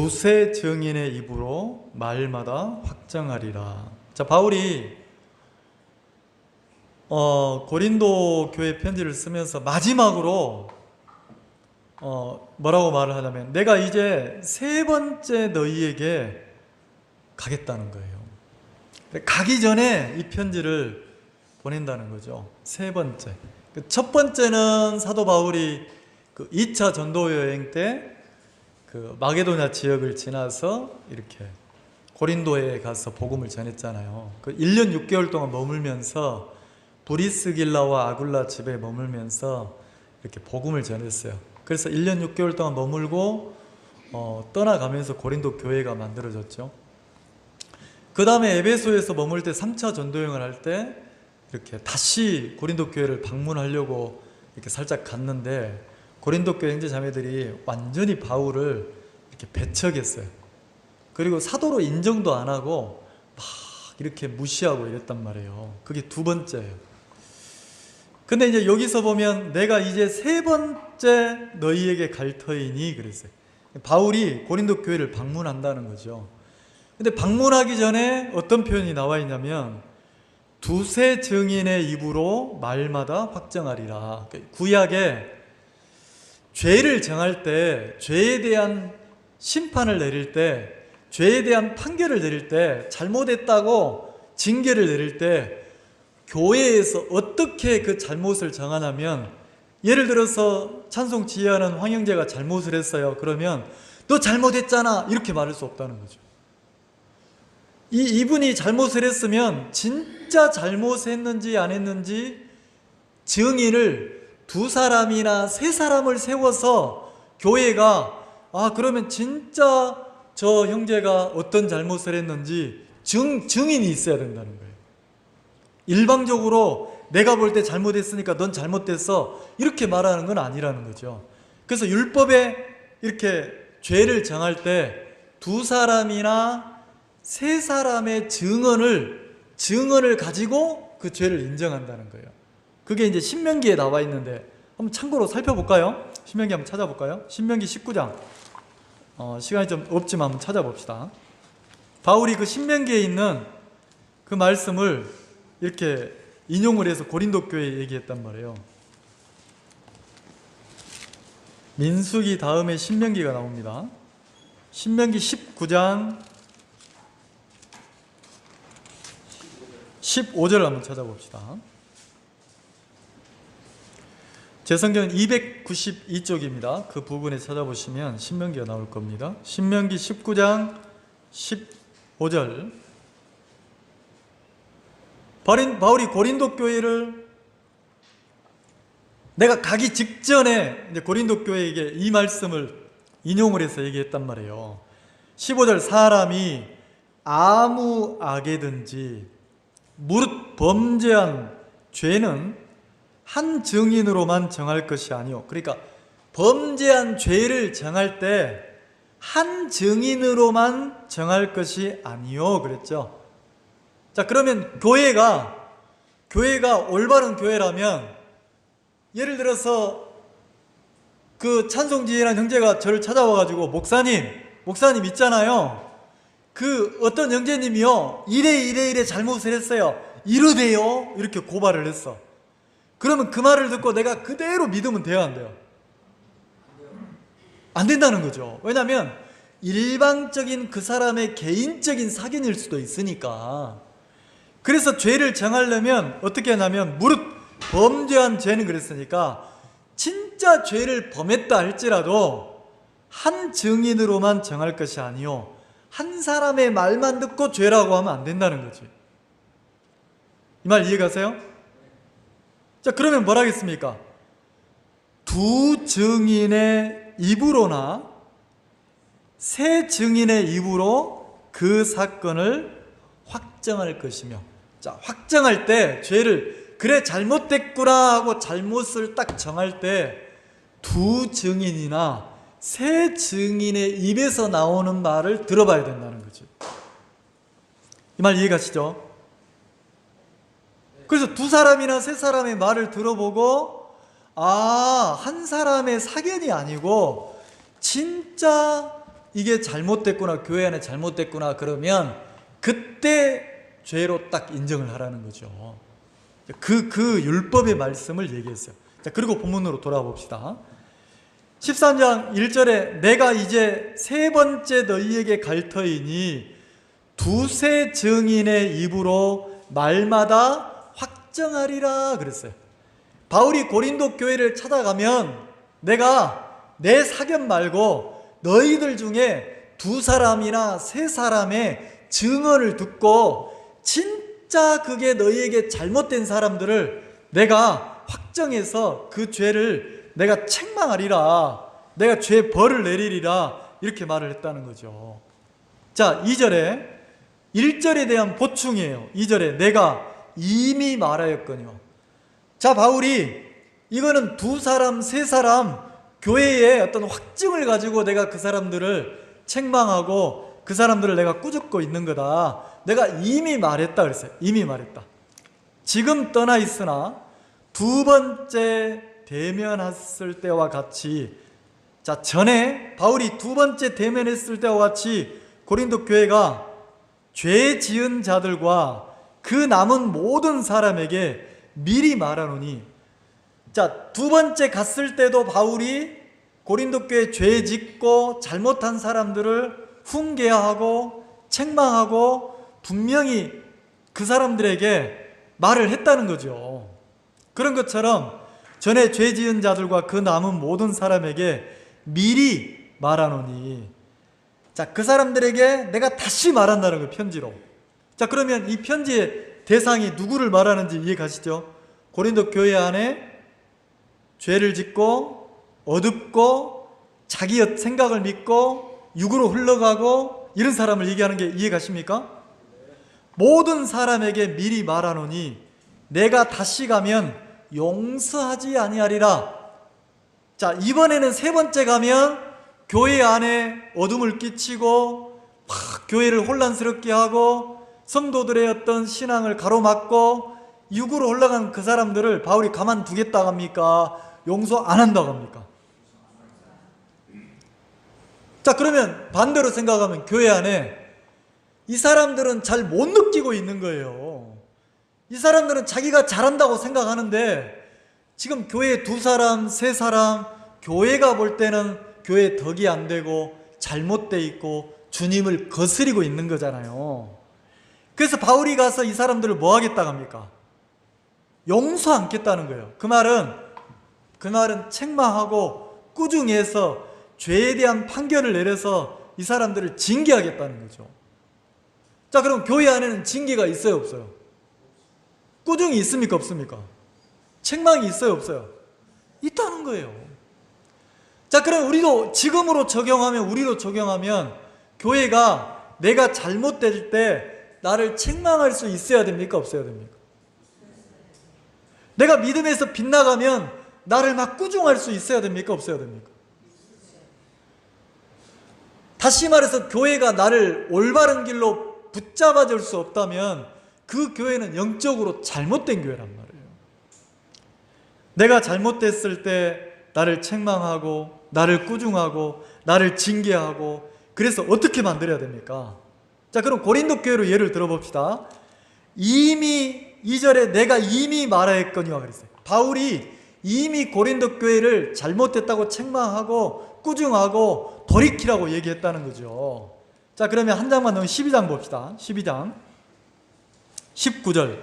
두세 증인의 입으로 말마다 확정하리라. 자, 바울이 고린도 교회 편지를 쓰면서 마지막으로 뭐라고 말을 하냐면, 내가 이제 세 번째 너희에게 가겠다는 거예요. 가기 전에 이 편지를 보낸다는 거죠. 세 번째. 첫 번째는 사도 바울이 그 2차 전도 여행 때 그 마게도냐 지역을 지나서 이렇게 고린도에 가서 복음을 전했잖아요. 그 1년 6개월 동안 머물면서 브리스길라와 아굴라 집에 머물면서 이렇게 복음을 전했어요. 그래서 1년 6개월 동안 머물고 떠나가면서 고린도 교회가 만들어졌죠. 그 다음에 에베소에서 머물 때 3차 전도여행을 할 때 이렇게 다시 고린도 교회를 방문하려고 이렇게 살짝 갔는데, 고린도 교회 형제 자매들이 완전히 바울을 이렇게 배척했어요. 그리고 사도로 인정도 안 하고 막 이렇게 무시하고 이랬단 말이에요. 그게 두 번째예요. 근데 이제 여기서 보면 내가 이제 세 번째 너희에게 갈 터이니 그랬어요. 바울이 고린도 교회를 방문한다는 거죠. 근데 방문하기 전에 어떤 표현이 나와 있냐면, 두세 증인의 입으로 말마다 확정하리라. 구약에 죄를 정할 때, 죄에 대한 심판을 내릴 때, 죄에 대한 판결을 내릴 때, 잘못했다고 징계를 내릴 때 교회에서 어떻게 그 잘못을 정하냐면, 예를 들어서 찬송 지휘하는 황영재가 잘못을 했어요. 그러면 너 잘못했잖아 이렇게 말할 수 없다는 거죠. 이분이 잘못을 했으면 진짜 잘못했는지 안 했는지 증인을 두 사람이나 세 사람을 세워서 교회가 그러면 진짜 저 형제가 어떤 잘못을 했는지 증인이 있어야 된다는 거예요. 일방적으로 내가 볼 때 잘못했으니까 넌 잘못됐어 이렇게 말하는 건 아니라는 거죠. 그래서 율법에 이렇게 죄를 정할 때 두 사람이나 세 사람의 증언을 가지고 그 죄를 인정한다는 거예요. 그게 이제 신명기에 나와 있는데 한번 참고로 살펴볼까요? 신명기 한번 찾아볼까요? 신명기 19장. 시간이 좀 없지만 한번 찾아봅시다. 바울이 그 신명기에 있는 그 말씀을 이렇게 인용을 해서 고린도 교회에 얘기했단 말이에요. 민수기 다음에 신명기가 나옵니다. 신명기 19장 15절을 한번 찾아봅시다. 제 성경은 292쪽입니다. 그 부분에 찾아보시면 신명기가 나올 겁니다. 신명기 19장 15절. 바울이 고린도 교회를 내가 가기 직전에 이제 고린도 교회에게 이 말씀을 인용을 해서 얘기했단 말이에요. 15절, 사람이 아무 악에든지 무릇 범죄한 죄는 한 증인으로만 정할 것이 아니요. 그러니까 범죄한 죄를 정할 때 한 증인으로만 정할 것이 아니요 그랬죠. 자, 그러면 교회가 올바른 교회라면, 예를 들어서 그 찬송지휘라는 형제가 저를 찾아와가지고 목사님 있잖아요. 그 어떤 형제님이요 이래 잘못을 했어요. 이러대요. 이렇게 고발을 했어. 그러면 그 말을 듣고 내가 그대로 믿으면 돼요, 안 돼요? 안 된다는 거죠. 왜냐하면 일방적인 그 사람의 개인적인 사견일 수도 있으니까. 그래서 죄를 정하려면 어떻게 하냐면, 무릇 범죄한 죄는 그랬으니까 진짜 죄를 범했다 할지라도 한 증인으로만 정할 것이 아니요, 한 사람의 말만 듣고 죄라고 하면 안 된다는 거지. 이 말 이해가세요? 자, 그러면 뭘 하겠습니까? 두 증인의 입으로나 세 증인의 입으로 그 사건을 확정할 것이며, 자, 확정할 때 죄를 그래 잘못됐구나 하고 잘못을 딱 정할 때 두 증인이나 세 증인의 입에서 나오는 말을 들어봐야 된다는 거죠. 이 말 이해가시죠? 그래서 두 사람이나 세 사람의 말을 들어보고, 한 사람의 사견이 아니고 진짜 이게 잘못됐구나, 교회 안에 잘못됐구나 그러면 그때 죄로 딱 인정을 하라는 거죠. 그 율법의 말씀을 얘기했어요. 자, 그리고 본문으로 돌아봅시다. 13장 1절에 내가 이제 세 번째 너희에게 갈 터이니 두세 증인의 입으로 말마다 확정하리라 그랬어요. 바울이 고린도 교회를 찾아가면 내가 내 사견 말고 너희들 중에 두 사람이나 세 사람의 증언을 듣고 진짜 그게 너희에게 잘못된 사람들을 내가 확정해서 그 죄를 내가 책망하리라, 내가 죄 벌을 내리리라, 이렇게 말을 했다는 거죠. 자, 2절에 1절에 대한 보충이에요. 2절에 내가 이미 말하였거니와. 자, 바울이 이거는 두 사람, 세 사람 교회의 어떤 확증을 가지고 내가 그 사람들을 책망하고 그 사람들을 내가 꾸짖고 있는 거다. 내가 이미 말했다 그랬어요. 이미 말했다. 지금 떠나 있으나 두 번째 대면했을 때와 같이, 자, 전에 바울이 두 번째 대면했을 때와 같이 고린도 교회가 죄 지은 자들과 그 남은 모든 사람에게 미리 말하노니, 자, 두 번째 갔을 때도 바울이 고린도 교회 죄 짓고 잘못한 사람들을 훈계하고 책망하고 분명히 그 사람들에게 말을 했다는 거죠. 그런 것처럼 전에 죄 지은 자들과 그 남은 모든 사람에게 미리 말하노니, 자, 그 사람들에게 내가 다시 말한다는 거예요, 편지로. 자, 그러면 이 편지의 대상이 누구를 말하는지 이해 가시죠? 고린도 교회 안에 죄를 짓고 어둡고 자기 생각을 믿고 육으로 흘러가고 이런 사람을 얘기하는 게 이해 가십니까? 모든 사람에게 미리 말하노니 내가 다시 가면 용서하지 아니하리라. 자, 이번에는 세 번째 가면 교회 안에 어둠을 끼치고 막 교회를 혼란스럽게 하고 성도들의 어떤 신앙을 가로막고 육으로 올라간 그 사람들을 바울이 가만두겠다고 합니까? 용서 안 한다고 합니까? 자, 그러면 반대로 생각하면 교회 안에 이 사람들은 잘 못 느끼고 있는 거예요. 이 사람들은 자기가 잘한다고 생각하는데 지금 교회 두 사람, 세 사람, 교회가 볼 때는 교회 덕이 안 되고 잘못돼 있고 주님을 거스리고 있는 거잖아요. 그래서 바울이 가서 이 사람들을 뭐 하겠다고 합니까? 용서 않겠다는 거예요. 그 말은 책망하고 꾸중해서 죄에 대한 판결을 내려서 이 사람들을 징계하겠다는 거죠. 자, 그럼 교회 안에는 징계가 있어요, 없어요? 꾸중이 있습니까, 없습니까? 책망이 있어요, 없어요? 있다는 거예요. 자, 그럼 우리도 지금으로 적용하면, 우리로 적용하면 교회가 내가 잘못될 때 나를 책망할 수 있어야 됩니까, 없어야 됩니까? 내가 믿음에서 빗나가면 나를 막 꾸중할 수 있어야 됩니까, 없어야 됩니까? 다시 말해서 교회가 나를 올바른 길로 붙잡아 줄 수 없다면 그 교회는 영적으로 잘못된 교회란 말이에요. 내가 잘못됐을 때 나를 책망하고 나를 꾸중하고 나를 징계하고, 그래서 어떻게 만들어야 됩니까? 자, 그럼 고린도 교회로 예를 들어봅시다. 이미 2절에 내가 이미 말하였거니와 그랬어요. 바울이 이미 고린도 교회를 잘못됐다고 책망하고 꾸중하고 돌이키라고 얘기했다는 거죠. 자, 그러면 한 장만 더 12장 봅시다. 12장 19절.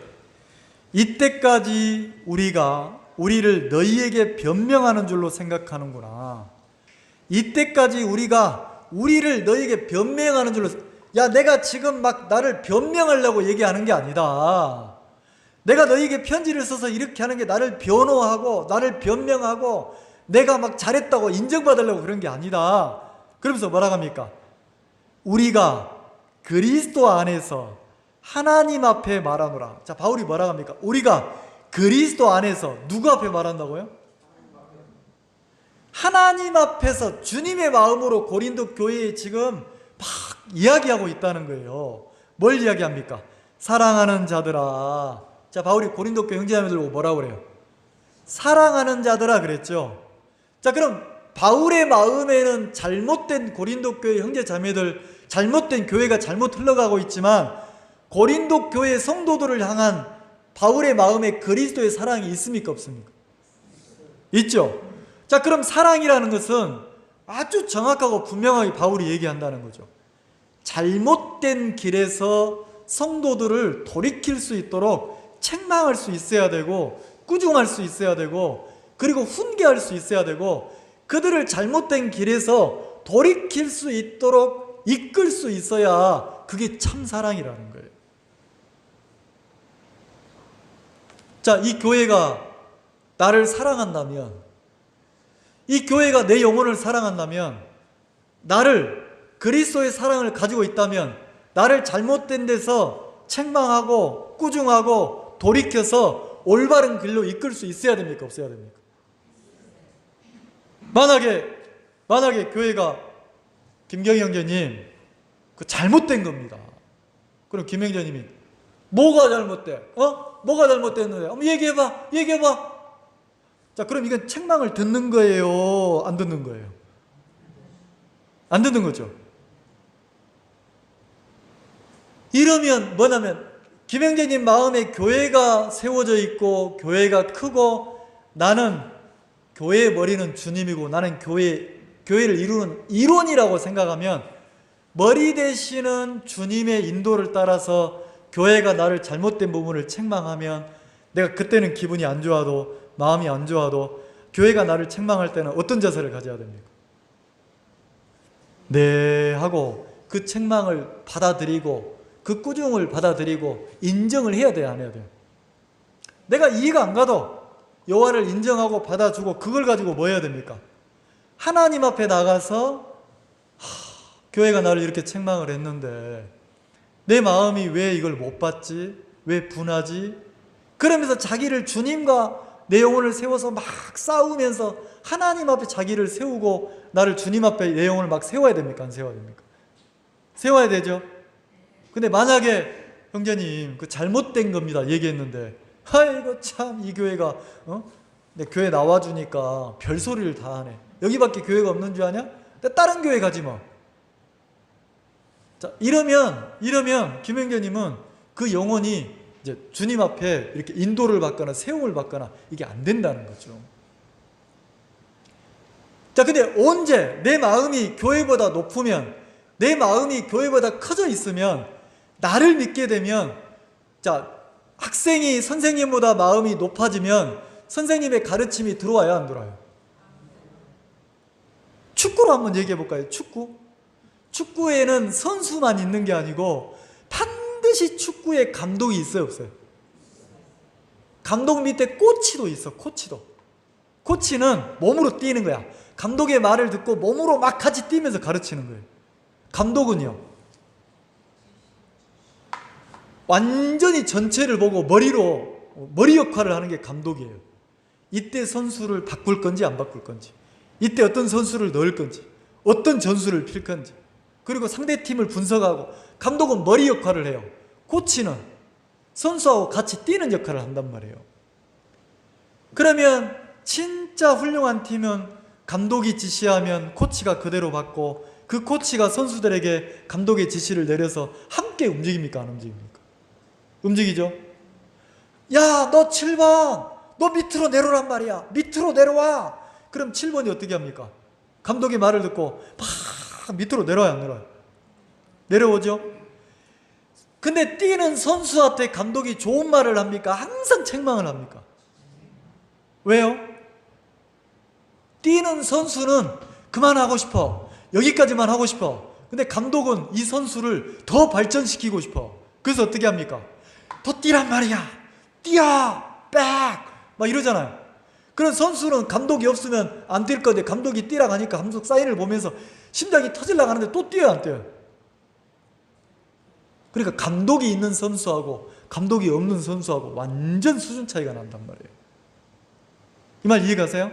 이때까지 우리가 우리를 너희에게 변명하는 줄로 생각하는구나. 이때까지 우리가 우리를 너희에게 변명하는 줄로, 야, 내가 지금 막 나를 변명하려고 얘기하는 게 아니다. 내가 너희에게 편지를 써서 이렇게 하는 게 나를 변호하고 나를 변명하고 내가 막 잘했다고 인정받으려고 그런 게 아니다. 그러면서 뭐라고 합니까? 우리가 그리스도 안에서 하나님 앞에 말하노라. 자, 바울이 뭐라고 합니까? 우리가 그리스도 안에서 누구 앞에 말한다고요? 하나님 앞에서 주님의 마음으로 고린도 교회에 지금 막 이야기하고 있다는 거예요. 뭘 이야기합니까? 사랑하는 자들아. 자, 바울이 고린도 교회 형제자매들 보고 뭐라고 그래요? 사랑하는 자들아 그랬죠. 자, 그럼 바울의 마음에는 잘못된 고린도 교회 형제 자매들, 잘못된 교회가 잘못 흘러가고 있지만 고린도 교회 성도들을 향한 바울의 마음에 그리스도의 사랑이 있습니까, 없습니까? 있죠. 자, 그럼 사랑이라는 것은 아주 정확하고 분명하게 바울이 얘기한다는 거죠. 잘못된 길에서 성도들을 돌이킬 수 있도록 책망할 수 있어야 되고, 꾸중할 수 있어야 되고, 그리고 훈계할 수 있어야 되고, 그들을 잘못된 길에서 돌이킬 수 있도록 이끌 수 있어야 그게 참 사랑이라는 거예요. 자, 이 교회가 나를 사랑한다면, 이 교회가 내 영혼을 사랑한다면, 나를 그리스도의 사랑을 가지고 있다면 나를 잘못된 데서 책망하고 꾸중하고 돌이켜서 올바른 길로 이끌 수 있어야 됩니까, 없어야 됩니까? 만약에 교회가 김경희 형제님 그 잘못된 겁니다. 그럼 김 형제님이 뭐가 잘못돼? 뭐가 잘못됐는데? 한번 얘기해봐. 자, 그럼 이건 책망을 듣는 거예요, 안 듣는 거예요? 안 듣는 거죠. 이러면 뭐냐면 김 형제님 마음에 교회가 세워져 있고 교회가 크고 나는 교회의 머리는 주님이고 나는 교회를 이루는 일원이라고 생각하면 머리 되시는 주님의 인도를 따라서 교회가 나를 잘못된 부분을 책망하면 내가 그때는 기분이 안 좋아도 마음이 안 좋아도 교회가 나를 책망할 때는 어떤 자세를 가져야 됩니까? 네 하고 그 책망을 받아들이고 그 꾸중을 받아들이고 인정을 해야 돼요, 안 해야 돼요? 내가 이해가 안 가도 여호와를 인정하고 받아주고 그걸 가지고 뭐 해야 됩니까? 하나님 앞에 나가서 교회가 나를 이렇게 책망을 했는데 내 마음이 왜 이걸 못 받지? 왜 분하지? 그러면서 자기를 주님과 내 영혼을 세워서 막 싸우면서 하나님 앞에 자기를 세우고 나를 주님 앞에 내 영혼을 막 세워야 됩니까? 안 세워야 됩니까? 세워야 되죠. 근데 만약에 형제님 그 잘못된 겁니다 얘기했는데 아이고 참 이 교회가 내 교회 나와주니까 별소리를 다 하네. 여기밖에 교회가 없는 줄 아냐? 다른 교회 가지 뭐. 자, 이러면 김형제님은 그 영혼이 이제 주님 앞에 이렇게 인도를 받거나 세움을 받거나 이게 안 된다는 거죠. 자, 근데 언제 내 마음이 교회보다 높으면, 내 마음이 교회보다 커져 있으면, 나를 믿게 되면, 자, 학생이 선생님보다 마음이 높아지면 선생님의 가르침이 들어와요, 안 들어와요? 축구로 한번 얘기해 볼까요? 축구에는 선수만 있는 게 아니고 반드시 축구에 감독이 있어요, 없어요? 감독 밑에 코치도 있어, 코치도. 코치는 몸으로 뛰는 거야. 감독의 말을 듣고 몸으로 막 같이 뛰면서 가르치는 거예요. 감독은요, 완전히 전체를 보고 머리 역할을 하는 게 감독이에요. 이때 선수를 바꿀 건지 안 바꿀 건지, 이때 어떤 선수를 넣을 건지, 어떤 전술을 필 건지, 그리고 상대팀을 분석하고, 감독은 머리 역할을 해요. 코치는 선수하고 같이 뛰는 역할을 한단 말이에요. 그러면 진짜 훌륭한 팀은 감독이 지시하면 코치가 그대로 받고, 그 코치가 선수들에게 감독의 지시를 내려서 함께 움직입니까, 안 움직입니까? 움직이죠. 야, 너 7번 너 밑으로 내려란 말이야. 밑으로 내려와. 그럼 7번이 어떻게 합니까? 감독의 말을 듣고 막 밑으로 내려와요, 안 내려와요? 내려오죠. 근데 뛰는 선수한테 감독이 좋은 말을 합니까? 항상 책망을 합니까? 왜요? 뛰는 선수는 그만하고 싶어, 여기까지만 하고 싶어. 근데 감독은 이 선수를 더 발전시키고 싶어. 그래서 어떻게 합니까? 더 뛰란 말이야. 뛰어! 백! 막 이러잖아요. 그런 선수는 감독이 없으면 안 뛸 건데 감독이 뛰라 가니까 감독 사인을 보면서 심장이 터질라 하는데 또 뛰어요, 안 뛰어요? 그러니까 감독이 있는 선수하고 감독이 없는 선수하고 완전 수준 차이가 난단 말이에요. 이 말 이해가세요?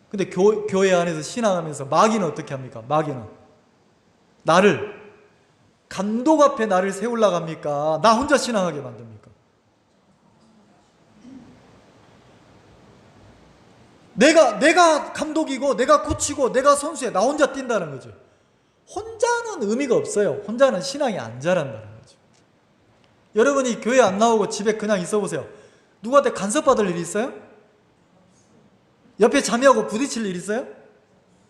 근데 교회 안에서 신앙하면서 마귀는 어떻게 합니까? 마귀는 나를, 감독 앞에 나를 세우려고 합니까? 나 혼자 신앙하게 만듭니까? 내가 감독이고 내가 코치고 내가 선수야. 나 혼자 뛴다는 거죠. 혼자는 의미가 없어요. 혼자는 신앙이 안 자란다는 거죠. 여러분이 교회 안 나오고 집에 그냥 있어 보세요. 누구한테 간섭받을 일 있어요? 옆에 자매하고 부딪힐 일 있어요?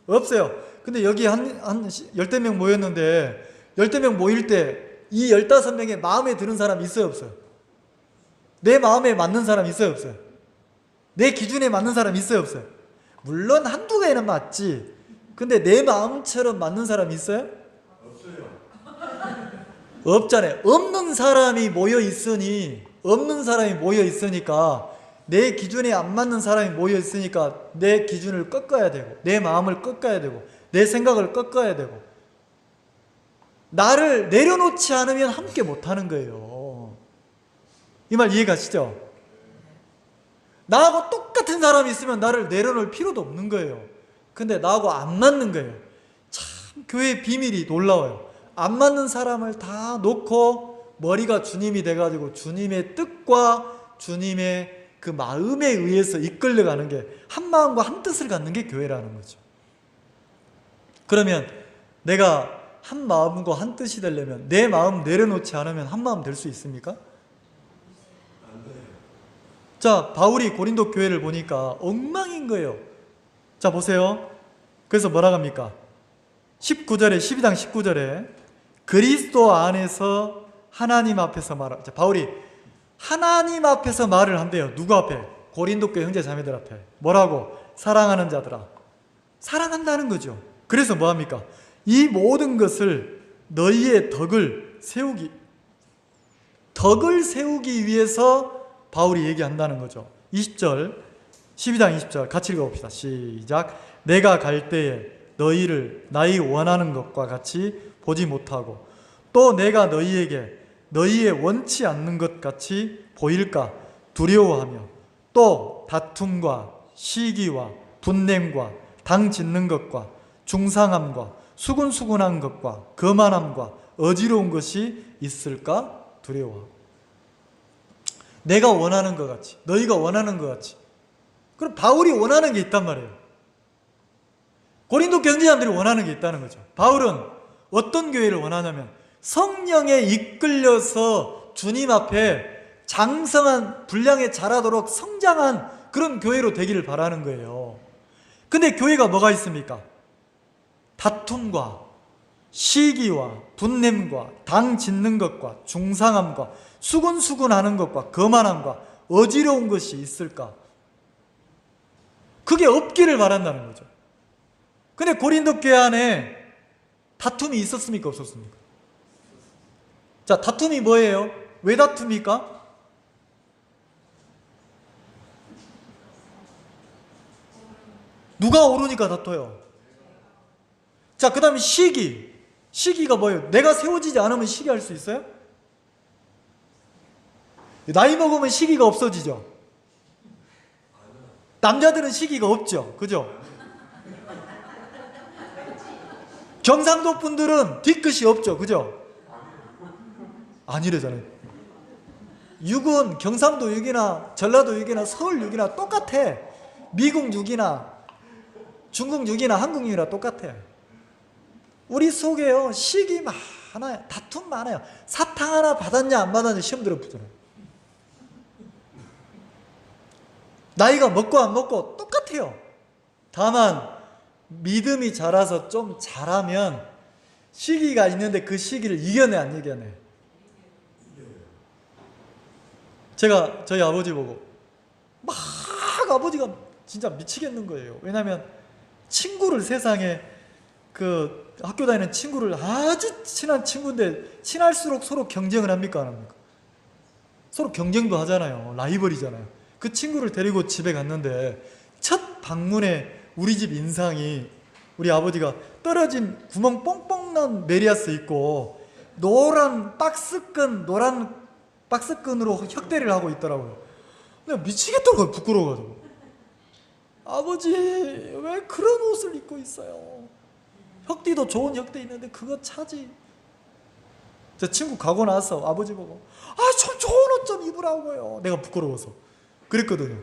없어요. 근데 여기 한 열댓 명 모였는데 열댓 명 모일 때 이 15명의 마음에 드는 사람 있어요? 없어요? 내 마음에 맞는 사람 있어요? 없어요? 내 기준에 맞는 사람 있어요? 없어요? 물론 한두 개는 맞지. 근데 내 마음처럼 맞는 사람 있어요? 없어요. 없잖아요. 없는 사람이 모여 있으니까 내 기준에 안 맞는 사람이 모여 있으니까 내 기준을 꺾어야 되고 내 마음을 꺾어야 되고 내 생각을 꺾어야 되고 나를 내려놓지 않으면 함께 못하는 거예요. 이 말 이해가시죠? 나하고 똑같은 사람이 있으면 나를 내려놓을 필요도 없는 거예요. 근데 나하고 안 맞는 거예요. 참 교회의 비밀이 놀라워요. 안 맞는 사람을 다 놓고 머리가 주님이 돼가지고 주님의 뜻과 주님의 그 마음에 의해서 이끌려가는 게 한 마음과 한 뜻을 갖는 게 교회라는 거죠. 그러면 내가 한 마음과 한 뜻이 되려면 내 마음 내려놓지 않으면 한 마음 될 수 있습니까? 안 돼요. 자, 바울이 고린도 교회를 보니까 엉망인 거예요. 자, 보세요. 그래서 뭐라고 합니까? 19절에 12장 19절에 그리스도 안에서 하나님 앞에서 말하. 자, 바울이 하나님 앞에서 말을 한대요. 누구 앞에? 고린도 교회 형제 자매들 앞에. 뭐라고? 사랑하는 자들아. 사랑한다는 거죠. 그래서 뭐 합니까? 이 모든 것을 너희의 덕을 세우기 위해서 바울이 얘기한다는 거죠. 20절, 12장 20절 같이 읽어봅시다. 시작. 내가 갈 때에 너희를 나의 원하는 것과 같이 보지 못하고 또 내가 너희에게 너희의 원치 않는 것 같이 보일까 두려워하며 또 다툼과 시기와 분냄과 당 짓는 것과 중상함과 수군수군한 것과 거만함과 어지러운 것이 있을까 두려워하고 내가 원하는 것 같이 너희가 원하는 것 같이. 그럼 바울이 원하는 게 있단 말이에요. 고린도 경제자들이 원하는 게 있다는 거죠. 바울은 어떤 교회를 원하냐면 성령에 이끌려서 주님 앞에 장성한 분량에 자라도록 성장한 그런 교회로 되기를 바라는 거예요. 근데 교회가 뭐가 있습니까? 다툼과 시기와 분냄과 당 짓는 것과 중상함과 수군수군하는 것과 거만함과 어지러운 것이 있을까? 그게 없기를 바란다는 거죠. 근데 고린도 교회 안에 다툼이 있었습니까? 없었습니까? 자, 다툼이 뭐예요? 왜 다툽니까? 누가 오르니까 다퉈요. 자, 그 다음에 시기가 뭐예요? 내가 세워지지 않으면 시기할 수 있어요? 나이 먹으면 시기가 없어지죠? 남자들은 시기가 없죠? 그죠? 경상도 분들은 뒤끝이 없죠? 그죠? 아니래잖아요. 육은 경상도 육이나 전라도 육이나 서울 육이나 똑같아. 미국 육이나 중국 육이나 한국 육이나 똑같아. 우리 속에요 시기 많아요. 다툼 많아요. 사탕 하나 받았냐 안 받았냐 시험 들어보잖아요. 나이가 먹고 안 먹고 똑같아요. 다만 믿음이 자라서 좀 자라면 시기가 있는데 그 시기를 이겨내 안 이겨내? 제가 저희 아버지 보고 막 아버지가 진짜 미치겠는 거예요. 왜냐하면 친구를 세상에 그 학교 다니는 친구를 아주 친한 친구인데 친할수록 서로 경쟁을 합니까 안 합니까? 서로 경쟁도 하잖아요. 라이벌이잖아요. 그 친구를 데리고 집에 갔는데 첫 방문에 우리 집 인상이 우리 아버지가 떨어진 구멍 뻥뻥 난 메리아스 입고 노란 박스끈으로 혁대를 하고 있더라고요. 내가 미치겠더라고요. 부끄러워가지고. 아버지 왜 그런 옷을 입고 있어요? 혁대도 좋은 혁대 있는데 그거 차지. 제 친구 가고 나서 아버지 보고 좀 좋은 옷 좀 입으라고요. 내가 부끄러워서 그랬거든요.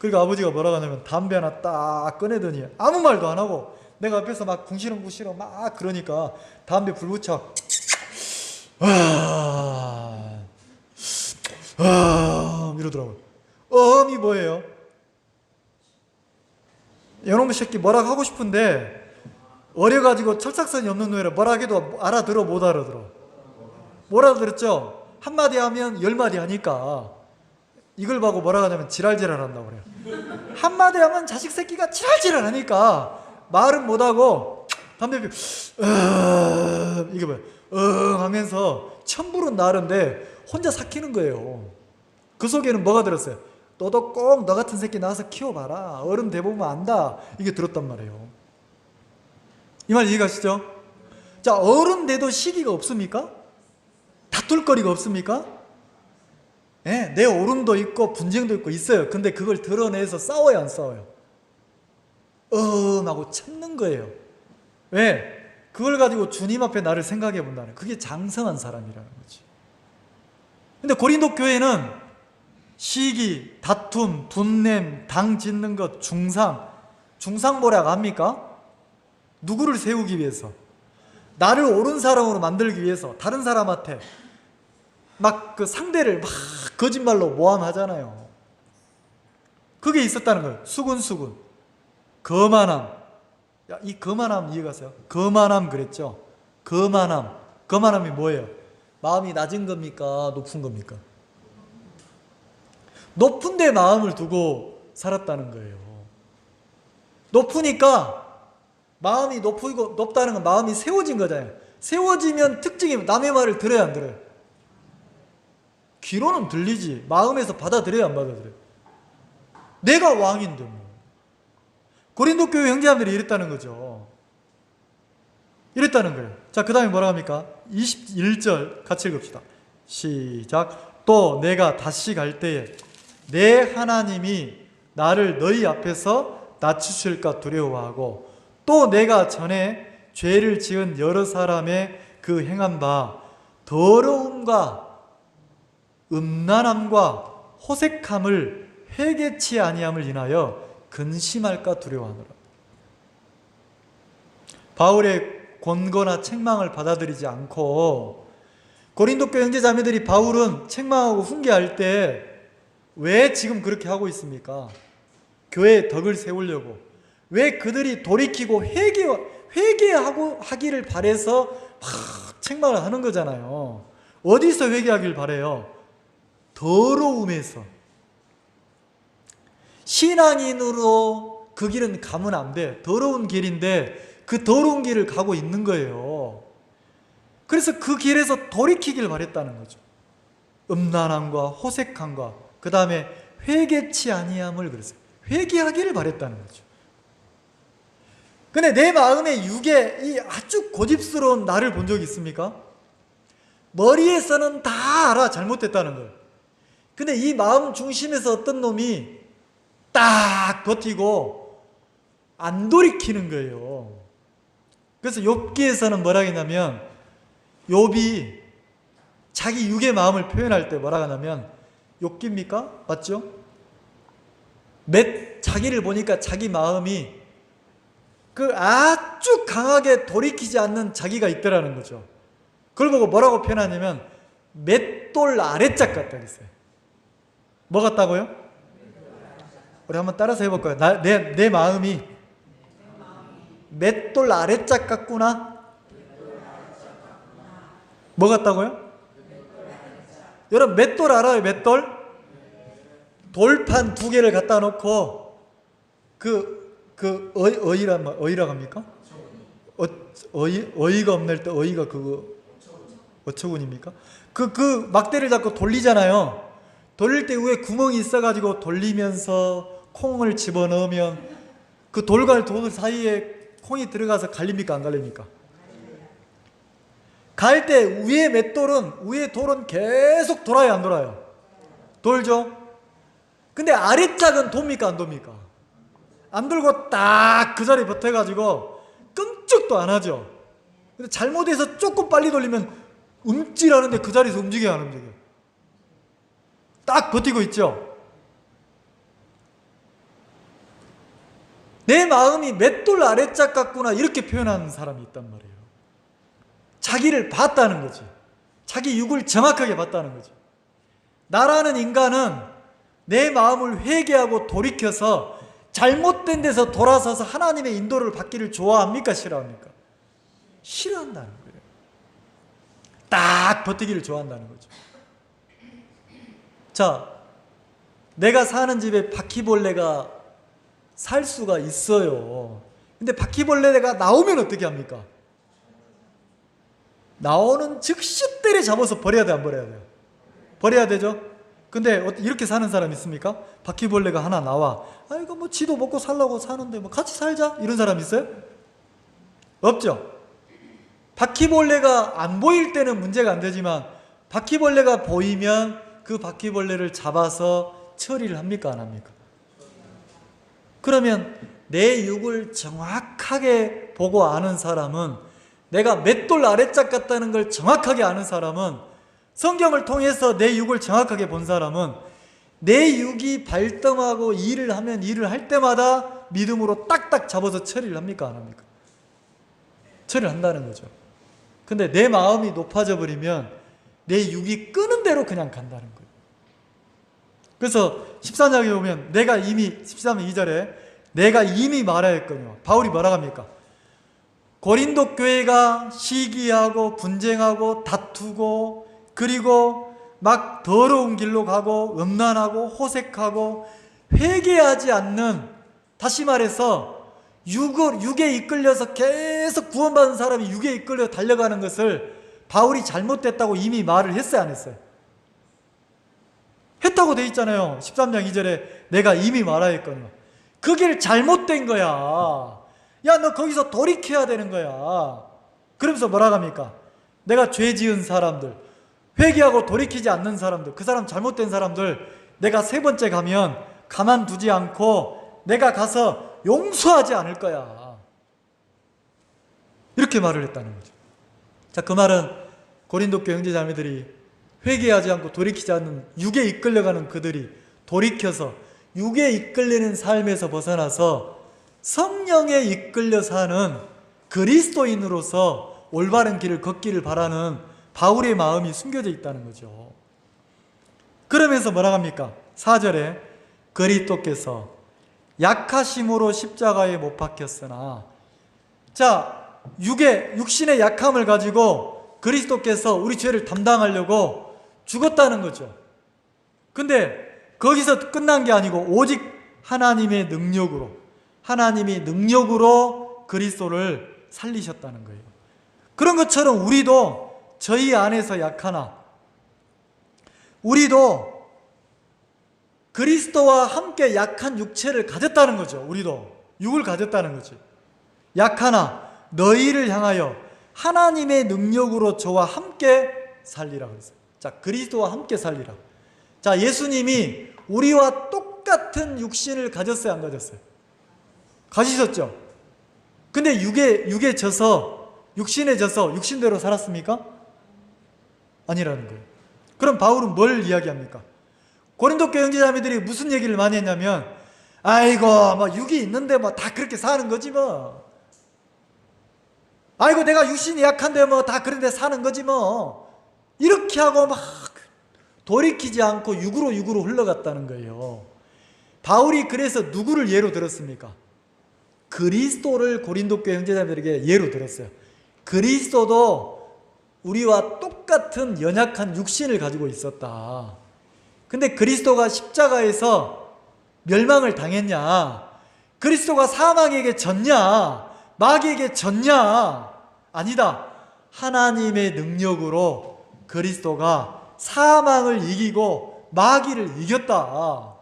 그러니까 아버지가 뭐라고 하냐면 담배 하나 딱 꺼내더니 아무 말도 안 하고 내가 옆에서 막 궁시렁궁시렁 막 그러니까 담배 불 붙여 이러더라고요. 이 뭐예요? 이놈의 새끼 뭐라 하고 싶은데 어려가지고 철딱선이 없는 놈이라 뭐라 해도 알아들어 못 알아들어? 못 알아들었죠? 한마디 하면 10마디 하니까 이걸 보고 뭐라 하냐면 지랄지랄 한다고 그래요. 한마디 하면 자식 새끼가 지랄지랄 하니까 말은 못하고 담배 피우고 이게 뭐야 하면서 천불은 나른데 혼자 삭히는 거예요. 그 속에는 뭐가 들었어요? 너도 꼭 너 같은 새끼 낳아서 키워봐라. 어른 돼보면 안다. 이게 들었단 말이에요. 이 말 이해가시죠? 자, 어른 돼도 시기가 없습니까? 다툴 거리가 없습니까? 네, 내 오름도 있고 분쟁도 있고 있어요. 근데 그걸 드러내서 싸워요, 안 싸워요? 하고 참는 거예요. 왜? 그걸 가지고 주님 앞에 나를 생각해 본다는, 그게 장성한 사람이라는 거지. 근데 고린도 교회는 시기, 다툼, 분냄, 당 짓는 것, 중상 뭐라고 합니까? 누구를 세우기 위해서? 나를 옳은 사람으로 만들기 위해서 다른 사람한테 막 그 상대를 막 거짓말로 모함하잖아요. 그게 있었다는 거예요. 수군 거만함. 야, 이 거만함 이해가세요? 거만함 그랬죠? 거만함이 뭐예요? 마음이 낮은 겁니까? 높은 겁니까? 높은 데 마음을 두고 살았다는 거예요. 높으니까 마음이 높다는 건 마음이 세워진 거잖아요. 세워지면 특징이 남의 말을 들어야 안 들어요? 귀로는 들리지 마음에서 받아들여야 안 받아들여요? 내가 왕인데 뭐. 고린도 교회 형제자매들이 이랬다는 거죠. 이랬다는 거예요. 자, 그 다음에 뭐라 합니까? 21절 같이 읽읍시다. 시작. 또 내가 다시 갈 때에 내 하나님이 나를 너희 앞에서 낮추실까 두려워하고 또 내가 전에 죄를 지은 여러 사람의 그 행한 바 더러움과 음란함과 호색함을 회개치 아니함을 인하여 근심할까 두려워하노라. 바울의 권고나 책망을 받아들이지 않고 고린도 교회 형제자매들이 바울은 책망하고 훈계할 때 왜 지금 그렇게 하고 있습니까? 교회의 덕을 세우려고. 왜 그들이 돌이키고 회개하고 하기를 바래서 막 책망을 하는 거잖아요. 어디서 회개하길 바래요? 더러움에서. 신앙인으로 그 길은 가면 안 돼. 더러운 길인데 그 더러운 길을 가고 있는 거예요. 그래서 그 길에서 돌이키길 바랬다는 거죠. 음란함과 호색함과 그 다음에 회개치 아니함을 그랬어요. 회개하기를 바랬다는 거죠. 근데 내 마음의 육에 이 아주 고집스러운 나를 본 적 있습니까? 머리에서는 다 알아, 잘못됐다는 걸. 근데 이 마음 중심에서 어떤 놈이 딱 버티고 안 돌이키는 거예요. 그래서 욥기에서는 뭐라 했냐면, 욥이 자기 육의 마음을 표현할 때 뭐라 하냐면, 욥기입니까? 맞죠? 자기를 보니까 자기 마음이 그 아주 강하게 돌이키지 않는 자기가 있더라는 거죠. 그걸 보고 뭐라고 표현하냐면 맷돌 아래짝 같다 그랬어요. 뭐 같다고요? 우리 한번 따라서 해볼까요? 내 마음이 맷돌 아래짝 같구나. 뭐 같다고요? 여러분 맷돌 알아요? 맷돌? 돌판 2개를 갖다 놓고 어이라고 합니까? 어이가 없낼 때 어이가 그거 어처구니입니까? 그 막대를 잡고 돌리잖아요. 돌릴 때 위에 구멍이 있어가지고 돌리면서 콩을 집어넣으면 그 돌과 돌 사이에 콩이 들어가서 갈립니까? 안 갈립니까? 갈 때 위에 돌은 계속 돌아요, 안 돌아요? 돌죠? 근데 아래짝은 돕니까, 안 돕니까? 안 돌고 딱 그 자리에 버텨가지고 끔찍도 안 하죠. 근데 잘못해서 조금 빨리 돌리면 움찔하는데 그 자리에서 움직여요, 안 움직여요? 딱 버티고 있죠? 내 마음이 맷돌 아래짝 같구나 이렇게 표현하는 사람이 있단 말이에요. 자기를 봤다는 거지. 자기 육을 정확하게 봤다는 거지. 나라는 인간은 내 마음을 회개하고 돌이켜서 잘못된 데서 돌아서서 하나님의 인도를 받기를 좋아합니까? 싫어합니까? 싫어한다는 거예요. 딱 버티기를 좋아한다는 거죠. 자, 내가 사는 집에 바퀴벌레가 살 수가 있어요. 근데 바퀴벌레가 나오면 어떻게 합니까? 나오는 즉시 때려 잡아서 버려야 돼, 안 버려야 돼요? 버려야 되죠? 근데 이렇게 사는 사람 있습니까? 바퀴벌레가 하나 나와. 아이고 뭐 지도 먹고 살라고 사는데 뭐 같이 살자? 이런 사람 있어요? 없죠? 바퀴벌레가 안 보일 때는 문제가 안 되지만 바퀴벌레가 보이면 그 바퀴벌레를 잡아서 처리를 합니까? 안 합니까? 그러면 내 육을 정확하게 보고 아는 사람은, 내가 맷돌 아래짝 같다는 걸 정확하게 아는 사람은, 성경을 통해서 내 육을 정확하게 본 사람은 내 육이 발동하고 일을 하면 일을 할 때마다 믿음으로 딱딱 잡아서 처리를 합니까? 안 합니까? 처리를 한다는 거죠. 근데 내 마음이 높아져 버리면 내 육이 끄는 대로 그냥 간다는 거예요. 그래서 14장에 보면 내가 이미 13장 2절에 내가 이미 말하였거니와, 바울이 뭐라고 합니까? 고린도 교회가 시기하고 분쟁하고 다투고 그리고 막 더러운 길로 가고 음란하고 호색하고 회개하지 않는, 다시 말해서 육에 이끌려서 계속 구원받은 사람이 육에 이끌려 달려가는 것을 바울이 잘못됐다고 이미 말을 했어요, 안 했어요? 했다고 돼 있잖아요. 13장 2절에 내가 이미 말하였거니와. 그게 잘못된 거야. 야, 너 거기서 돌이켜야 되는 거야. 그러면서 뭐라고 합니까? 내가 죄 지은 사람들, 회개하고 돌이키지 않는 사람들, 그 사람 잘못된 사람들 내가 세 번째 가면 가만두지 않고 내가 가서 용서하지 않을 거야. 이렇게 말을 했다는 거죠. 자, 그 말은 고린도 교회 형제자매들이 회개하지 않고 돌이키지 않는 육에 이끌려가는 그들이 돌이켜서 육에 이끌리는 삶에서 벗어나서 성령에 이끌려 사는 그리스도인으로서 올바른 길을 걷기를 바라는 바울의 마음이 숨겨져 있다는 거죠. 그러면서 뭐라고 합니까? 4절에 그리스도께서 약하심으로 십자가에 못 박혔으나, 자, 육신의 약함을 가지고 그리스도께서 우리 죄를 담당하려고 죽었다는 거죠. 근데 거기서 끝난 게 아니고 오직 하나님의 능력으로 그리스도를 살리셨다는 거예요. 그런 것처럼 우리도 저희 안에서 약하나, 우리도 그리스도와 함께 약한 육체를 가졌다는 거죠. 우리도 육을 가졌다는 거지. 약하나 너희를 향하여 하나님의 능력으로 저와 함께 살리라 그랬어요. 자, 그리스도와 함께 살리라. 자, 예수님이 우리와 똑같은 육신을 가졌어요, 안 가졌어요? 가지셨죠? 근데 육에 져서, 육신에 져서 육신대로 살았습니까? 아니라는 거예요. 그럼 바울은 뭘 이야기합니까? 고린도 교회 형제자매들이 무슨 얘기를 많이 했냐면, 아이고 뭐 육이 있는데 뭐 다 그렇게 사는 거지 뭐. 아이고 내가 육신이 약한데 뭐 다 그런데 사는 거지 뭐. 이렇게 하고 막 돌이키지 않고 육으로 흘러갔다는 거예요. 바울이 그래서 누구를 예로 들었습니까? 그리스도를 고린도 교회 형제자매들에게 예로 들었어요. 그리스도도 우리와 똑같은 연약한 육신을 가지고 있었다. 근데 그리스도가 십자가에서 멸망을 당했냐? 그리스도가 사망에게 졌냐? 마귀에게 졌냐? 아니다. 하나님의 능력으로 그리스도가 사망을 이기고 마귀를 이겼다.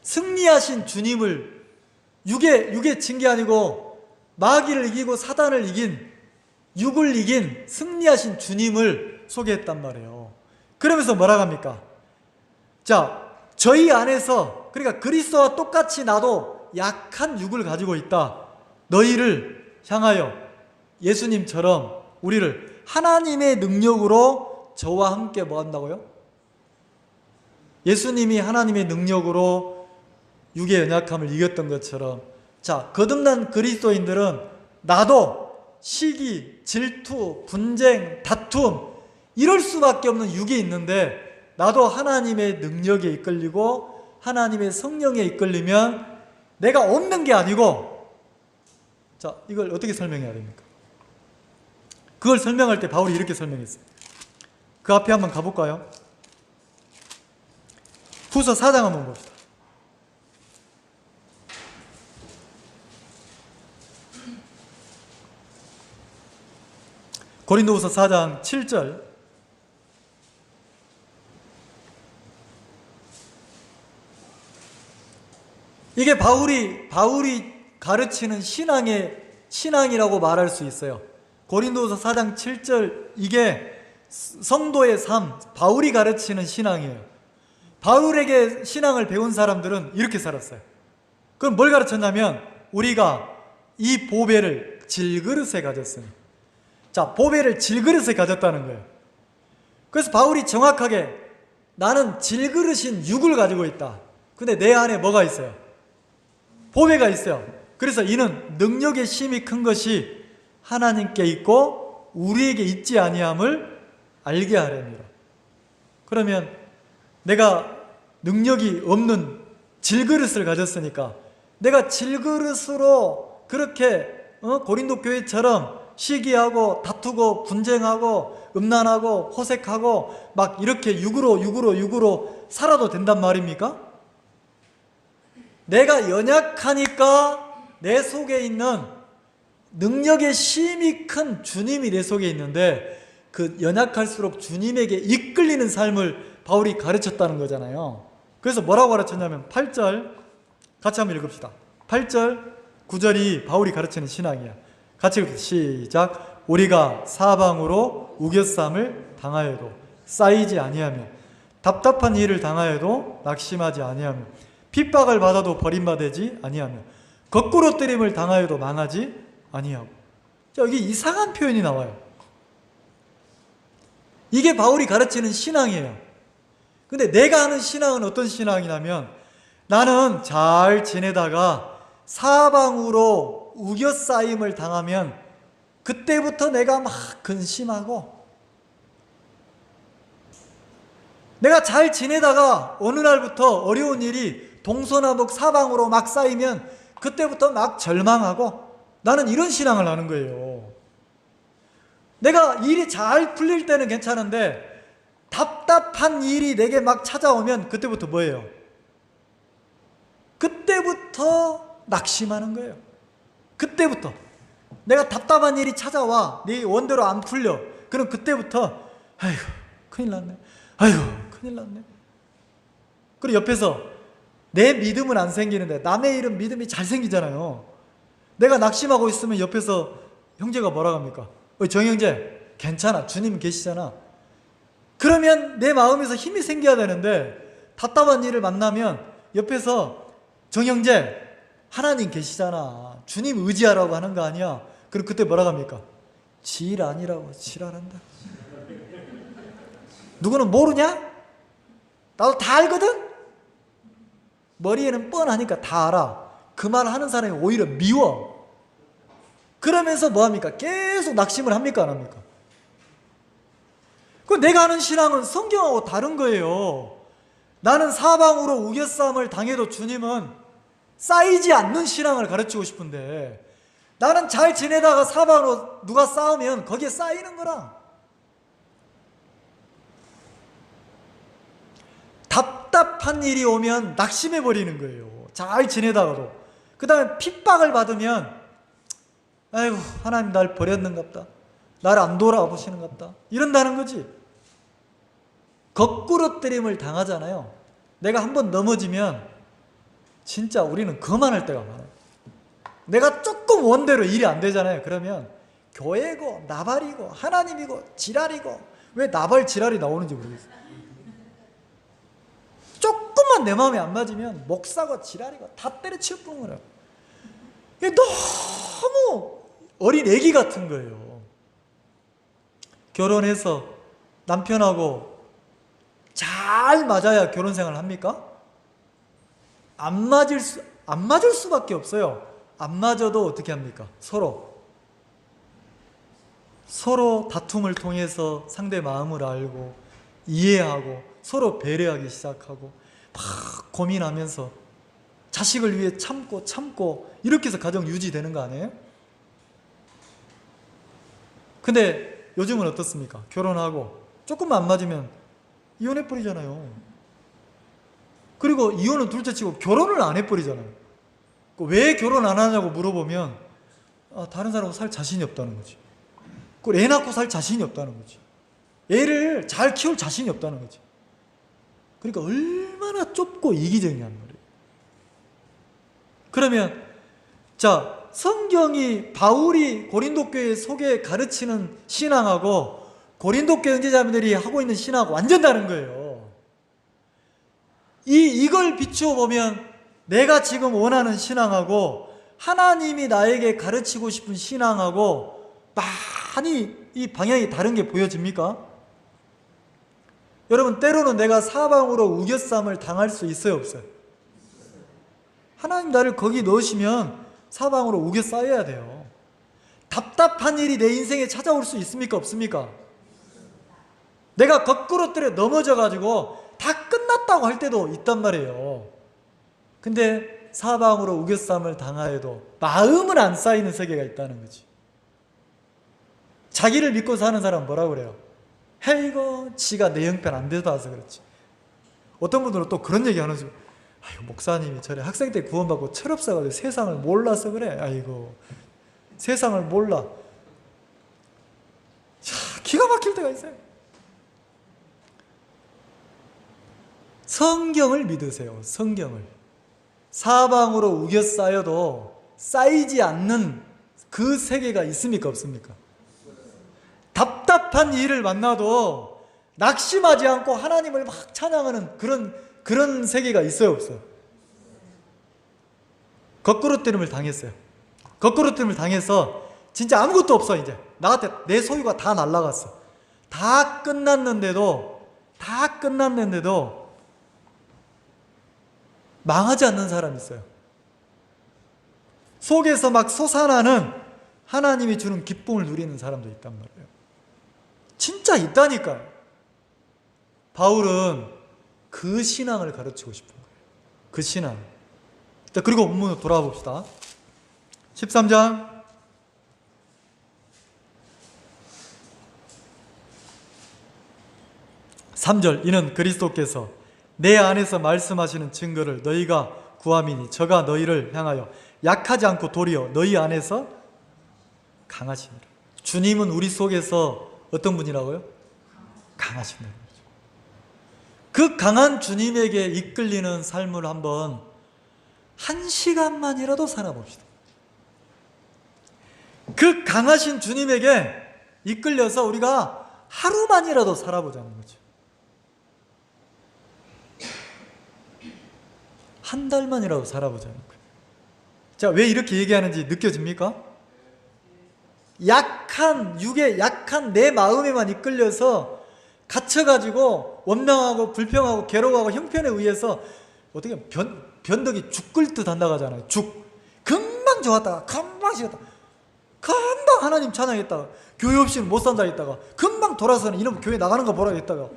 승리하신 주님을, 육에 진 게 아니고 마귀를 이기고 사단을 이긴, 육을 이긴 승리하신 주님을 소개했단 말이에요. 그러면서 뭐라고 합니까? 자, 저희 안에서, 그러니까 그리스도와 똑같이 나도 약한 육을 가지고 있다. 너희를 향하여 예수님처럼 우리를 하나님의 능력으로 저와 함께 뭐 한다고요? 예수님이 하나님의 능력으로 육의 연약함을 이겼던 것처럼, 자, 거듭난 그리스도인들은 나도 시기, 질투, 분쟁, 다툼 이럴 수밖에 없는 육이 있는데, 나도 하나님의 능력에 이끌리고 하나님의 성령에 이끌리면 내가 없는 게 아니고, 자, 이걸 어떻게 설명해야 됩니까? 그걸 설명할 때 바울이 이렇게 설명했어요. 그 앞에 한번 가볼까요? 후서 4장 한번 봅시다. 고린도후서 4장 7절. 이게 바울이 가르치는 신앙이라고 말할 수 있어요. 고린도후서 4장 7절, 이게 성도의 삶, 바울이 가르치는 신앙이에요. 바울에게 신앙을 배운 사람들은 이렇게 살았어요. 그럼 뭘 가르쳤냐면, 우리가 이 보배를 질그릇에 가졌으니. 자, 보배를 질그릇에 가졌다는 거예요. 그래서 바울이 정확하게, 나는 질그릇인 육을 가지고 있다. 근데 내 안에 뭐가 있어요? 보배가 있어요. 그래서 이는 능력의 힘이 큰 것이 하나님께 있고 우리에게 있지 아니함을 알게 하렵니다. 그러면 내가 능력이 없는 질그릇을 가졌으니까, 내가 질그릇으로 그렇게 고린도 교회처럼 시기하고 다투고 분쟁하고 음란하고 호색하고 막 이렇게 육으로 살아도 된단 말입니까? 내가 연약하니까 내 속에 있는 능력의 힘이 큰 주님이 내 속에 있는데, 그 연약할수록 주님에게 이끌리는 삶을 바울이 가르쳤다는 거잖아요. 그래서 뭐라고 가르쳤냐면 8절 같이 한번 읽읍시다. 8절 9절이 바울이 가르치는 신앙이야. 같이 읽읍시다. 시작. 우리가 사방으로 우겨쌈을 당하여도 쌓이지 아니하며, 답답한 일을 당하여도 낙심하지 아니하며, 핍박을 받아도 버림받지 아니하며, 거꾸로 뜨림을 당하여도 망하지 아니하고. 자, 여기 이상한 표현이 나와요. 이게 바울이 가르치는 신앙이에요. 근데 내가 하는 신앙은 어떤 신앙이냐면, 나는 잘 지내다가 사방으로 우겨싸임을 당하면 그때부터 내가 막 근심하고, 내가 잘 지내다가 어느 날부터 어려운 일이 동서남북 사방으로 막 쌓이면 그때부터 막 절망하고, 나는 이런 신앙을 하는 거예요. 내가 일이 잘 풀릴 때는 괜찮은데 답답한 일이 내게 막 찾아오면 그때부터 뭐예요? 그때부터 낙심하는 거예요. 그때부터 내가 답답한 일이 찾아와, 네 원대로 안 풀려. 그럼 그때부터 아이고 큰일 났네, 아이고 큰일 났네. 그리고 옆에서 내 믿음은 안 생기는데 남의 일은 믿음이 잘 생기잖아요. 내가 낙심하고 있으면 옆에서 형제가 뭐라고 합니까? 정형제 괜찮아, 주님 계시잖아. 그러면 내 마음에서 힘이 생겨야 되는데, 답답한 일을 만나면 옆에서 정형제 하나님 계시잖아, 주님 의지하라고 하는 거 아니야. 그럼 그때 뭐라고 합니까? 질 아니라고 지랄한다. 누구는 모르냐? 나도 다 알거든? 머리에는 뻔하니까 다 알아. 그 말 하는 사람이 오히려 미워. 그러면서 뭐합니까? 계속 낙심을 합니까? 안 합니까? 그 내가 하는 신앙은 성경하고 다른 거예요. 나는 사방으로 우겨싸움을 당해도 주님은 쌓이지 않는 신앙을 가르치고 싶은데, 나는 잘 지내다가 사방으로 누가 싸우면 거기에 쌓이는 거라. 답답한 일이 오면 낙심해 버리는 거예요. 잘 지내다가도. 그 다음에 핍박을 받으면 아이고 하나님 날 버렸는갑다, 나를 안 돌아보시는갑다, 이런다는 거지. 거꾸로 때림을 당하잖아요. 내가 한번 넘어지면 진짜 우리는 그만할 때가 많아요. 내가 조금 원대로 일이 안 되잖아요. 그러면 교회고 나발이고 하나님이고 지랄이고, 왜 나발 지랄이 나오는지 모르겠어요. 조금만 내 마음에 안 맞으면 목사고 지랄이고 다 때려치워 부는 거예요. 이게 너무 어린 애기 같은 거예요. 결혼해서 남편하고 잘 맞아야 결혼 생활을 합니까? 안 맞을 수밖에 없어요. 안 맞아도 어떻게 합니까? 서로 다툼을 통해서 상대 마음을 알고 이해하고 서로 배려하기 시작하고 막 고민하면서 자식을 위해 참고 이렇게 해서 가정 유지되는 거 아니에요? 근데 요즘은 어떻습니까? 결혼하고 조금만 안 맞으면 이혼해버리잖아요. 그리고 이혼은 둘째치고 결혼을 안 해버리잖아요. 왜 결혼 안 하냐고 물어보면 다른 사람하고 살 자신이 없다는 거지. 애 낳고 살 자신이 없다는 거지. 애를 잘 키울 자신이 없다는 거지. 그러니까 얼마나 좁고 이기적이냐는 말이에요. 그러면 자, 성경이 바울이 고린도 교회 속에 가르치는 신앙하고 고린도 교회 형제자매들이 하고 있는 신앙하고 완전 다른 거예요. 이걸 비추어 보면 내가 지금 원하는 신앙하고 하나님이 나에게 가르치고 싶은 신앙하고 많이 이 방향이 다른 게 보여집니까? 여러분, 때로는 내가 사방으로 우겨쌈을 당할 수 있어요, 없어요? 하나님 나를 거기 넣으시면 사방으로 우겨싸여야 돼요. 답답한 일이 내 인생에 찾아올 수 있습니까, 없습니까? 내가 거꾸로 때려 넘어져가지고 다 끝났다고 할 때도 있단 말이에요. 근데 사방으로 우겨쌈을 당하여도 마음은 안 쌓이는 세계가 있다는 거지. 자기를 믿고 사는 사람은 뭐라고 그래요? 이거 지가 내 형편 안 돼서 그렇지. 어떤 분들은 또 그런 얘기 하는 중, 목사님이 전에 학생 때 구원받고 철없어가지고 세상을 몰라서 그래. 아이고, 세상을 몰라. 기가 막힐 때가 있어요. 성경을 믿으세요. 성경을. 사방으로 우겨싸여도 쌓이지 않는 그 세계가 있습니까, 없습니까? 답답한 일을 만나도 낙심하지 않고 하나님을 막 찬양하는 그런 세계가 있어요, 없어요? 거꾸로 때림을 당했어요. 거꾸로 때림을 당해서 진짜 아무것도 없어. 이제 나한테 내 소유가 다 날아갔어. 다 끝났는데도 망하지 않는 사람이 있어요. 속에서 막 솟아나는 하나님이 주는 기쁨을 누리는 사람도 있단 말이에요. 진짜 있다니까요. 바울은 그 신앙을 가르치고 싶은 거예요. 그 신앙. 자, 그리고 본문으로 돌아와 봅시다. 13장 3절. 이는 그리스도께서 내 안에서 말씀하시는 증거를 너희가 구함이니 저가 너희를 향하여 약하지 않고 도리어 너희 안에서 강하시니라. 주님은 우리 속에서 어떤 분이라고요? 강하신 분이죠. 그 강한 주님에게 이끌리는 삶을 한번 1시간만이라도 살아봅시다. 그 강하신 주님에게 이끌려서 우리가 하루만이라도 살아보자는 거죠. 한 달만이라도 살아보자는 거예요. 자, 왜 이렇게 얘기하는지 느껴집니까? 약한 육에 약한 내 마음에만 이끌려서 갇혀가지고 원망하고 불평하고 괴로워하고 형편에 의해서 어떻게 변덕이 죽 끓듯 한다고 하잖아요. 죽. 금방 좋았다가 금방 식었다. 금방 하나님 찬양했다가 교회 없이는 못 산다 했다가 금방 돌아서는 이놈 교회 나가는 거 보라 했다가.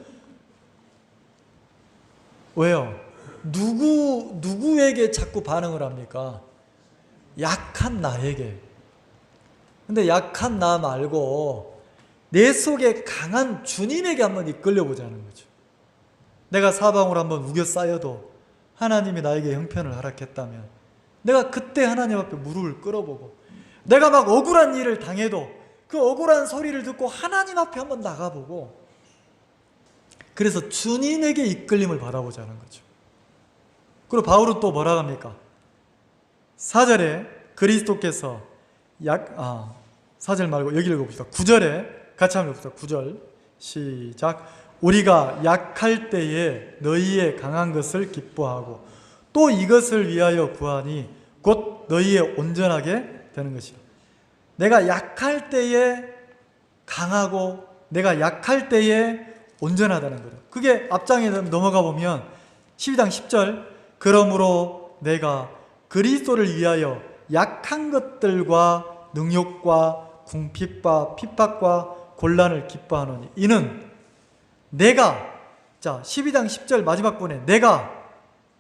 왜요? 누구에게 자꾸 반응을 합니까? 약한 나에게. 근데 약한 나 말고 내 속에 강한 주님에게 한번 이끌려 보자는 거죠. 내가 사방으로 한번 우겨 쌓여도 하나님이 나에게 형편을 허락했다면 내가 그때 하나님 앞에 무릎을 꿇어보고, 내가 막 억울한 일을 당해도 그 억울한 소리를 듣고 하나님 앞에 한번 나가보고, 그래서 주님에게 이끌림을 받아보자는 거죠. 그리고 바울은 또 뭐라 합니까? 4절에 그리스도께서 4절 말고 여기 읽어봅시다. 9절에 같이 한번 읽읍시다. 9절 시작. 우리가 약할 때에 너희의 강한 것을 기뻐하고 또 이것을 위하여 구하니 곧 너희의 온전하게 되는 것이요. 내가 약할 때에 강하고 내가 약할 때에 온전하다는 거예요. 그게 앞장에 넘어가 보면 12장 10절. 그러므로 내가 그리스도를 위하여 약한 것들과 능욕과 궁핍과 핍박과 곤란을 기뻐하노니 이는 내가, 자 12장 10절 마지막 부분에 내가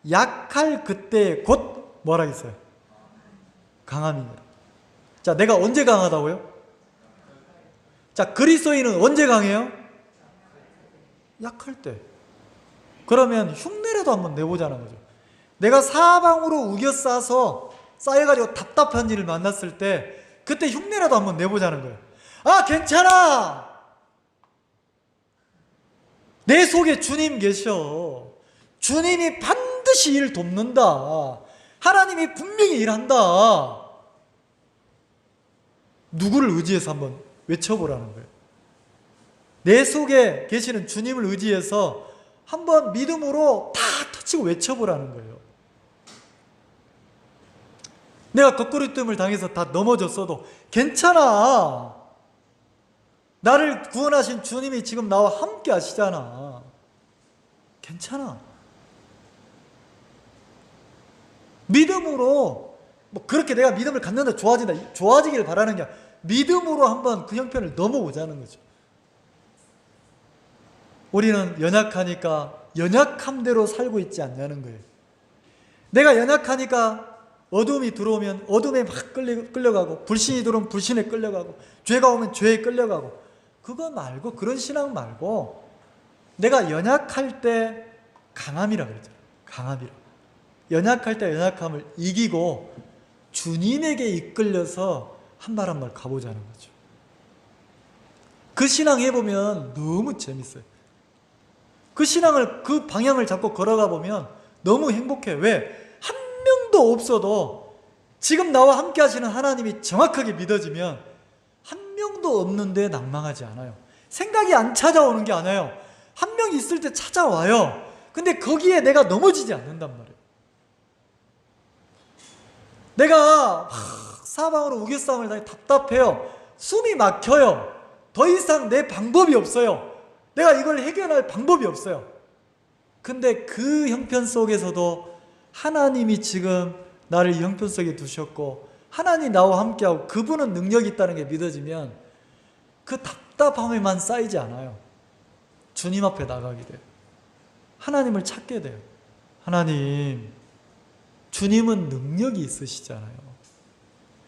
약할 그때 곧 뭐라 했어요? 강함이니라. 자, 내가 언제 강하다고요? 자, 그리스도인은 언제 강해요? 약할 때. 그러면 흉내라도 한번 내보자는 거죠. 내가 사방으로 우겨싸서 쌓여가지고 답답한 일을 만났을 때 그때 흉내라도 한번 내보자는 거예요. 아, 괜찮아! 내 속에 주님 계셔. 주님이 반드시 일 돕는다. 하나님이 분명히 일한다. 누구를 의지해서 한번 외쳐보라는 거예요. 내 속에 계시는 주님을 의지해서 한번 믿음으로 다 터치고 외쳐보라는 거예요. 내가 거꾸로뜸을 당해서 다 넘어졌어도 괜찮아. 나를 구원하신 주님이 지금 나와 함께 하시잖아. 괜찮아. 믿음으로, 뭐 그렇게 내가 믿음을 갖는다 좋아진다, 좋아지기를 바라는 게 아니라 믿음으로 한번 그 형편을 넘어오자는 거죠. 우리는 연약하니까 연약함대로 살고 있지 않냐는 거예요. 내가 연약하니까 어둠이 들어오면 어둠에 막 끌려가고, 불신이 들어오면 불신에 끌려가고, 죄가 오면 죄에 끌려가고, 그거 말고, 그런 신앙 말고 내가 연약할 때 강함이라고 그러잖아요. 강함이라. 연약할 때 연약함을 이기고 주님에게 이끌려서 한 발 한 발 가보자는 거죠. 그 신앙 해보면 너무 재밌어요. 그 신앙을, 그 방향을 잡고 걸어가 보면 너무 행복해요. 왜? 한 명도 없어도 지금 나와 함께 하시는 하나님이 정확하게 믿어지면 한 명도 없는데 낭망하지 않아요. 생각이 안 찾아오는 게 아니에요. 한 명 있을 때 찾아와요. 근데 거기에 내가 넘어지지 않는단 말이에요. 내가 사방으로 우겨싸움을 당해 답답해요. 숨이 막혀요. 더 이상 내 방법이 없어요. 내가 이걸 해결할 방법이 없어요. 근데 그 형편 속에서도 하나님이 지금 나를 이 형편 속에 두셨고 하나님 나와 함께하고 그분은 능력이 있다는 게 믿어지면 그 답답함에만 쌓이지 않아요. 주님 앞에 나가게 돼요. 하나님을 찾게 돼요. 하나님, 주님은 능력이 있으시잖아요.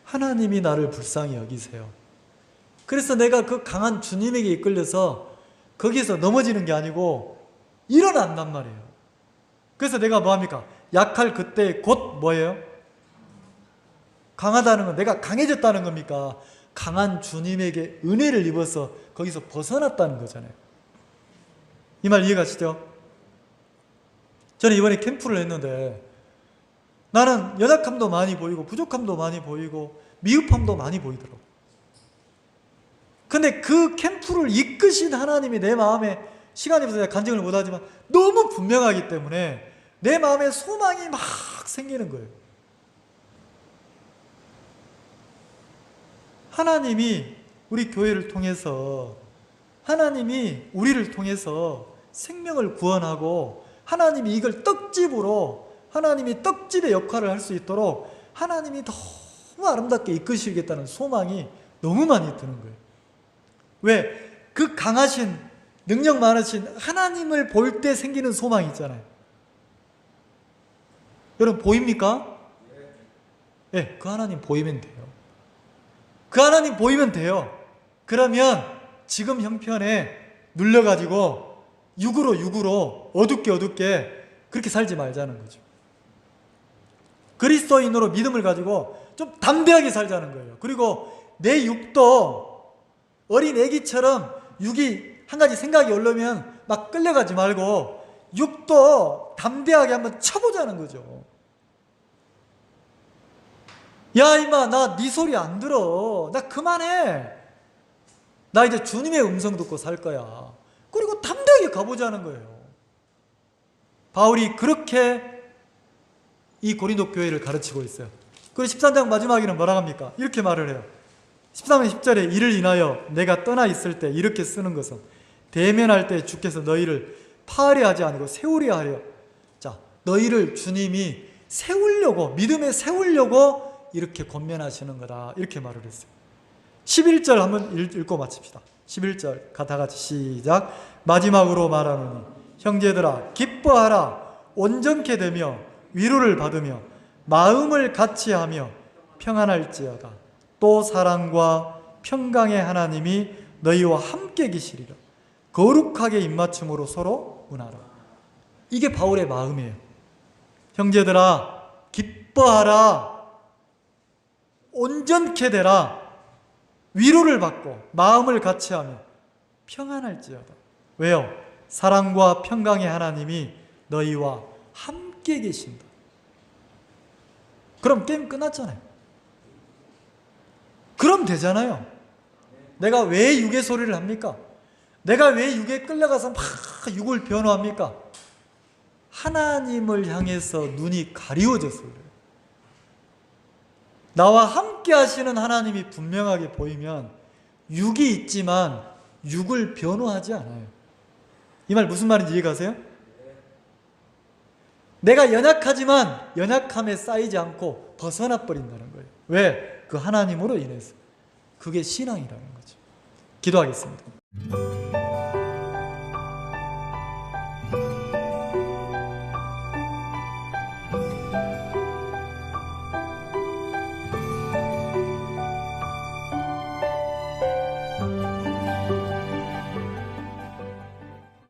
하나님이 나를 불쌍히 여기세요. 그래서 내가 그 강한 주님에게 이끌려서 거기서 넘어지는 게 아니고 일어난단 말이에요. 그래서 내가 뭐합니까? 약할 그때 곧 뭐예요? 강하다는 건 내가 강해졌다는 겁니까? 강한 주님에게 은혜를 입어서 거기서 벗어났다는 거잖아요. 이 말 이해가시죠? 저는 이번에 캠프를 했는데 나는 연약함도 많이 보이고 부족함도 많이 보이고 미흡함도 많이 보이더라고요. 근데 그 캠프를 이끄신 하나님이 내 마음에 시간이 없어서 내가 간증을 못하지만 너무 분명하기 때문에 내 마음에 소망이 막 생기는 거예요. 하나님이 우리 교회를 통해서, 하나님이 우리를 통해서 생명을 구원하고 하나님이 이걸 떡집으로, 하나님이 떡집의 역할을 할 수 있도록 하나님이 너무 아름답게 이끄시겠다는 소망이 너무 많이 드는 거예요. 왜? 그 강하신, 능력 많으신 하나님을 볼 때 생기는 소망이 있잖아요. 여러분 보입니까? 네, 그 하나님 보이면 돼요. 그 하나님 보이면 돼요. 그러면 지금 형편에 눌려가지고 육으로 어둡게 그렇게 살지 말자는 거죠. 그리스도인으로 믿음을 가지고 좀 담대하게 살자는 거예요. 그리고 내 육도 어린 애기처럼 육이 한 가지 생각이 올라오면 막 끌려가지 말고 육도 담대하게 한번 쳐보자는 거죠. 야 임마, 나 네 소리 안 들어. 나 그만해. 나 이제 주님의 음성 듣고 살 거야. 그리고 담대하게 가보자는 거예요. 바울이 그렇게 이 고린도 교회를 가르치고 있어요. 그리고 13장 마지막에는 뭐라 합니까? 이렇게 말을 해요. 13장 10절에 이를 인하여 내가 떠나 있을 때, 이렇게 쓰는 것은 대면할 때 주께서 너희를 파하려 하지 아니고 세우려 하려. 자, 너희를 주님이 세우려고, 믿음에 세우려고 이렇게 권면하시는 거다. 이렇게 말을 했어요. 11절 한번 읽고 마칩시다. 11절 다 같이 시작. 마지막으로 말하노니 형제들아 기뻐하라. 온전케 되며 위로를 받으며 마음을 같이하며 평안할지어다. 또 사랑과 평강의 하나님이 너희와 함께 계시리라. 거룩하게 입맞춤으로 서로 운하라. 이게 바울의 마음이에요. 형제들아 기뻐하라. 온전케 되라. 위로를 받고 마음을 같이하며 평안할지어다. 왜요? 사랑과 평강의 하나님이 너희와 함께 계신다. 그럼 게임 끝났잖아요. 그럼 되잖아요. 내가 왜 육의 소리를 합니까? 내가 왜 육에 끌려가서 막 육을 변호합니까? 하나님을 향해서 눈이 가리워져서 그래요. 나와 함께 하시는 하나님이 분명하게 보이면 육이 있지만 육을 변호하지 않아요. 이 말 무슨 말인지 이해가세요? 내가 연약하지만 연약함에 쌓이지 않고 벗어나 버린다는 거예요. 왜? 그 하나님으로 인해서. 그게 신앙이라는 거죠. 기도하겠습니다.